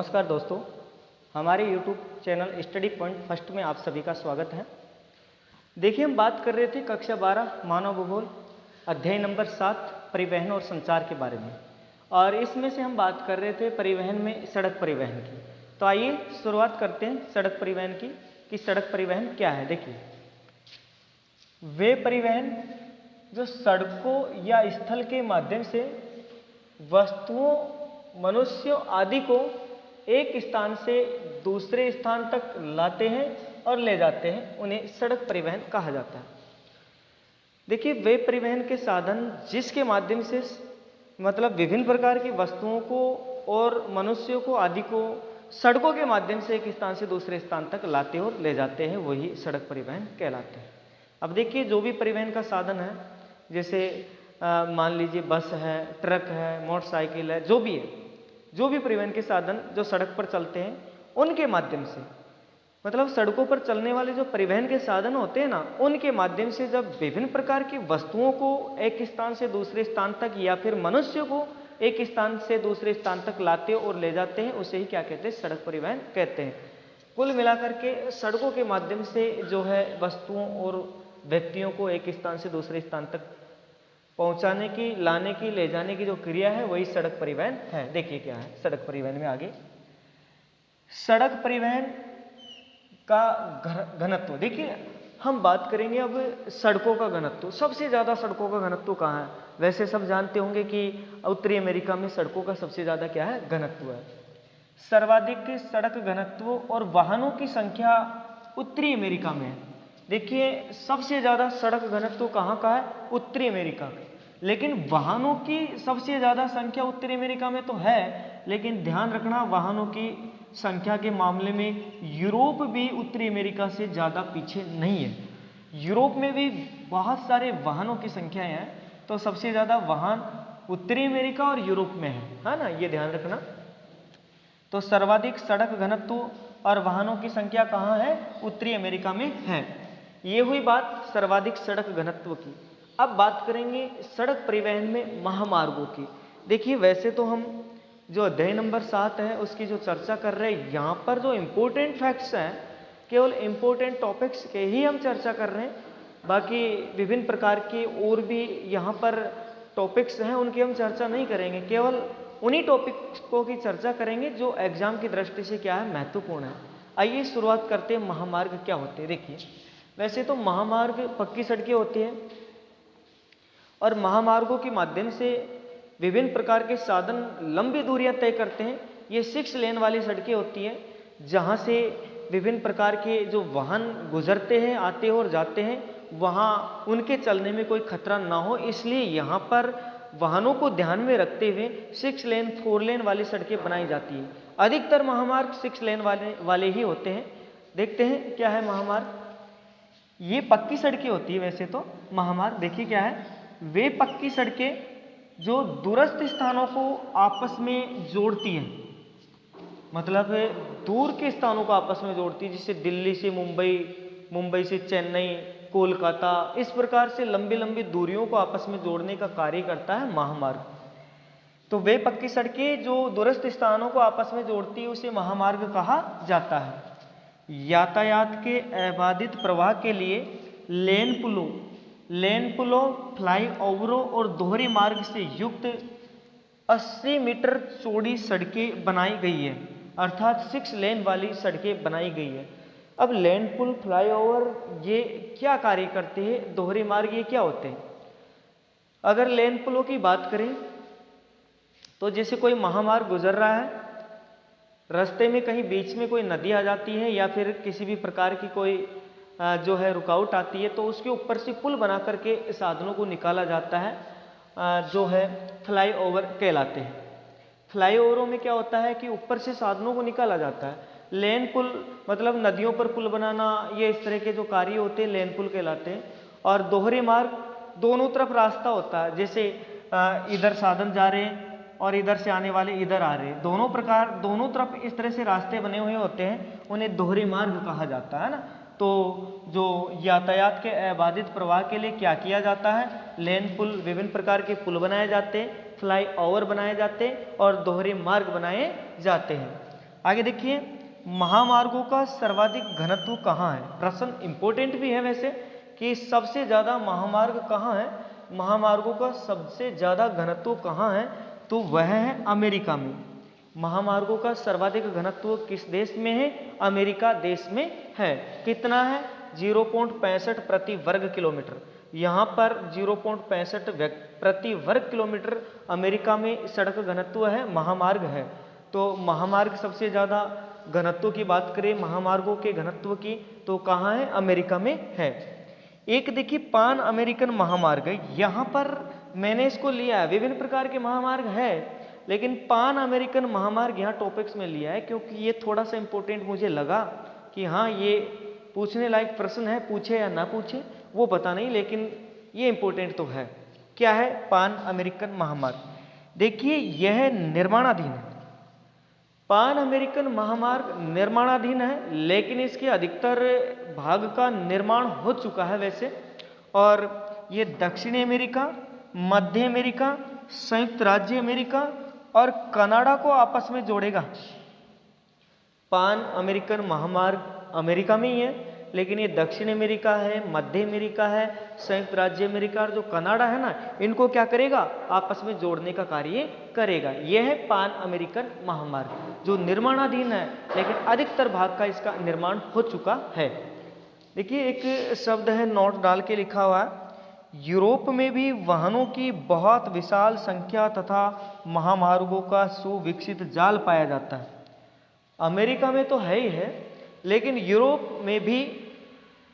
नमस्कार दोस्तों, हमारे YouTube channel study point first में आप सभी का स्वागत है। देखिए, हम बात कर रहे थे कक्षा 12 मानव भूगोल अध्याय नंबर 7 परिवहन और संचार के बारे में, और इसमें से हम बात कर रहे थे परिवहन में सड़क परिवहन की। तो आइए शुरुआत करते हैं सड़क परिवहन की कि सड़क परिवहन क्या है। देखिए, वे परिवहन जो सड़कों या स्थल के माध्यम से वस्तुओं, मनुष्यों आदि को एक स्थान से दूसरे स्थान तक लाते हैं और ले जाते हैं, उन्हें सड़क परिवहन कहा जाता है। देखिए, वे परिवहन के साधन जिसके माध्यम से मतलब विभिन्न प्रकार की वस्तुओं को और मनुष्यों को आदि को सड़कों के माध्यम से एक स्थान से दूसरे स्थान तक लाते और ले जाते हैं, वही सड़क परिवहन कहलाते हैं। अब देखिए, जो भी परिवहन का साधन है, जैसे मान लीजिए बस है, ट्रक है, मोटरसाइकिल है, जो भी परिवहन के साधन जो सड़क पर चलते हैं, उनके माध्यम से मतलब सड़कों पर चलने वाले जो परिवहन के साधन होते हैं ना, उनके माध्यम से जब विभिन्न प्रकार की वस्तुओं को एक स्थान से दूसरे स्थान तक या फिर मनुष्य को एक स्थान से दूसरे स्थान तक लाते और ले जाते हैं, उसे ही क्या कहते हैं? सड़क परिवहन कहते हैं। कुल मिलाकर के सड़कों के माध्यम से जो है वस्तुओं और व्यक्तियों को एक स्थान से दूसरे स्थान तक पहुंचाने की, लाने की, ले जाने की जो क्रिया है, वही सड़क परिवहन है। देखिए क्या है सड़क परिवहन में आगे। सड़क परिवहन का घनत्व। देखिए, हम बात करेंगे अब सड़कों का घनत्व। सबसे ज्यादा सड़कों का घनत्व कहाँ है? वैसे सब जानते होंगे कि उत्तरी अमेरिका में सड़कों का सबसे ज्यादा क्या है? घनत्व है। सर्वाधिक सड़क घनत्व और वाहनों की संख्या उत्तरी अमेरिका में है। देखिए, सबसे ज्यादा सड़क घनत्व कहाँ का है? उत्तरी अमेरिका में। लेकिन वाहनों की सबसे ज्यादा संख्या उत्तरी अमेरिका में तो है, लेकिन ध्यान रखना, वाहनों की संख्या के मामले में यूरोप भी उत्तरी अमेरिका से ज्यादा पीछे नहीं है। यूरोप में भी बहुत सारे वाहनों की संख्या है, तो सबसे ज्यादा वाहन उत्तरी अमेरिका और यूरोप में है ना, ये ध्यान रखना। तो सर्वाधिक सड़क घनत्व और वाहनों की संख्या कहाँ है? उत्तरी अमेरिका में है। ये हुई बात सर्वाधिक सड़क घनत्व की। अब बात करेंगे सड़क परिवहन में महामार्गों की। देखिए, वैसे तो हम जो अध्याय नंबर 7 है उसकी जो चर्चा कर रहे हैं, यहाँ पर जो इम्पोर्टेंट फैक्ट्स हैं, केवल इम्पोर्टेंट टॉपिक्स के ही हम चर्चा कर रहे हैं। बाकी विभिन्न प्रकार के और भी यहाँ पर टॉपिक्स हैं, उनकी हम चर्चा नहीं करेंगे। केवल उन्हीं टॉपिक्स की चर्चा करेंगे जो एग्जाम की दृष्टि से क्या है? महत्वपूर्ण है। आइए शुरुआत करते हैं महामार्ग क्या होते हैं। देखिए, वैसे तो महामार्ग पक्की सड़कें होती हैं और महामार्गों के माध्यम से विभिन्न प्रकार के साधन लंबी दूरियां तय करते हैं। ये 6 लेन वाली सड़कें होती हैं, जहां से विभिन्न प्रकार के जो वाहन गुजरते हैं, आते हैं और जाते हैं, वहां उनके चलने में कोई खतरा ना हो, इसलिए यहाँ पर वाहनों को ध्यान में रखते हुए 6 लेन 4 लेन वाली सड़कें बनाई जाती है। अधिकतर महामार्ग 6 लेन वाले ही होते हैं। देखते हैं क्या है महामार्ग। ये पक्की सड़कें होती है वैसे तो महामार्ग। देखिए क्या है, वे पक्की सड़कें जो दूरस्थ स्थानों को आपस में जोड़ती हैं, मतलब दूर के स्थानों को आपस में जोड़ती है, जैसे दिल्ली से मुंबई, मुंबई से चेन्नई, कोलकाता, इस प्रकार से लंबी लंबी दूरियों को आपस में जोड़ने का कार्य करता है महामार्ग। तो वे पक्की सड़कें जो दूरस्थ स्थानों को आपस में जोड़ती है, उसे महामार्ग कहा जाता है। यातायात के अबाधित प्रवाह के लिए लेन पुलों, फ्लाईओवरों और दोहरे मार्ग से युक्त 80 मीटर चौड़ी सड़कें बनाई गई है, अर्थात 6 लेन वाली सड़कें बनाई गई है। अब लेन पुल, फ्लाईओवर ये क्या कार्य करते हैं? दोहरे मार्ग ये क्या होते हैं? अगर लेन पुलों की बात करें तो जैसे कोई महामार्ग गुजर रहा है, रास्ते में कहीं बीच में कोई नदी आ जाती है या फिर किसी भी प्रकार की कोई जो है रुकावट आती है, तो उसके ऊपर से पुल बना करके साधनों को निकाला जाता है, जो है फ्लाईओवर कहलाते हैं। फ्लाईओवरों में क्या होता है कि ऊपर से साधनों को निकाला जाता है। लेन पुल मतलब नदियों पर पुल बनाना, ये इस तरह के जो कार्य होते हैं लेन पुल कहलाते हैं। और दोहरे मार्ग, दोनों तरफ रास्ता होता है, जैसे इधर साधन जा रहे हैं और इधर से आने वाले इधर आ रहे हैं, दोनों तरफ इस तरह से रास्ते बने हुए होते हैं, उन्हें दोहरे मार्ग कहा जाता है ना। तो जो यातायात के अबाधित प्रवाह के लिए क्या किया जाता है? लेन पुल, विभिन्न प्रकार के पुल बनाए जाते हैं, फ्लाईओवर बनाए जाते हैं और दोहरे मार्ग बनाए जाते हैं। आगे देखिए, महामार्गों का सर्वाधिक घनत्व कहाँ है? प्रश्न इंपॉर्टेंट भी है वैसे कि सबसे ज्यादा महामार्ग कहाँ है, महामार्गों का सबसे ज्यादा घनत्व कहाँ है, तो वह है अमेरिका में। महामार्गों का सर्वाधिक घनत्व किस देश में है? अमेरिका देश में है। कितना है? 0.65 प्रति वर्ग किलोमीटर। यहाँ पर 0.65 प्रति वर्ग किलोमीटर अमेरिका में सड़क घनत्व है, महामार्ग है। तो महामार्ग सबसे ज़्यादा घनत्व की बात करें, महामार्गों के घनत्व की, तो कहाँ है? अमेरिका में है। एक देखिए पान अमेरिकन महामार्ग है, यहाँ पर मैंने इसको लिया है, विभिन्न प्रकार के महामार्ग है, लेकिन पान अमेरिकन महामार्ग यहाँ टॉपिक्स में लिया है क्योंकि ये थोड़ा सा इंपॉर्टेंट मुझे लगा कि हाँ ये पूछने लायक प्रश्न है, पूछे या ना पूछे वो पता नहीं, लेकिन ये इंपॉर्टेंट तो है। क्या है? पान अमेरिकन महामार्ग। देखिए यह निर्माणाधीन है, पान अमेरिकन महामार्ग निर्माणाधीन है, लेकिन इसके अधिकतर भाग का निर्माण हो चुका है वैसे, और ये दक्षिणी अमेरिका, मध्य अमेरिका, संयुक्त राज्य अमेरिका और कनाडा को आपस में जोड़ेगा। पान अमेरिकन महामार्ग अमेरिका में ही है, लेकिन ये दक्षिण अमेरिका है, मध्य अमेरिका है, संयुक्त राज्य अमेरिका और जो कनाडा है ना, इनको क्या करेगा? आपस में जोड़ने का कार्य करेगा। यह है पान अमेरिकन महामार्ग जो निर्माणाधीन है, लेकिन अधिकतर भाग का इसका निर्माण हो चुका है। देखिए एक शब्द है नोट डाल के लिखा हुआ है, यूरोप में भी वाहनों की बहुत विशाल संख्या तथा महामार्गों का सुविकसित जाल पाया जाता है। अमेरिका में तो है ही है, लेकिन यूरोप में भी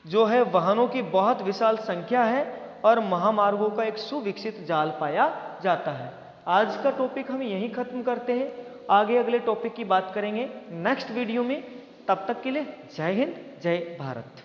जो है वाहनों की बहुत विशाल संख्या है और महामार्गों का एक सुविकसित जाल पाया जाता है। आज का टॉपिक हम यहीं खत्म करते हैं, आगे अगले टॉपिक की बात करेंगे नेक्स्ट वीडियो में। तब तक के लिए जय हिंद, जय भारत।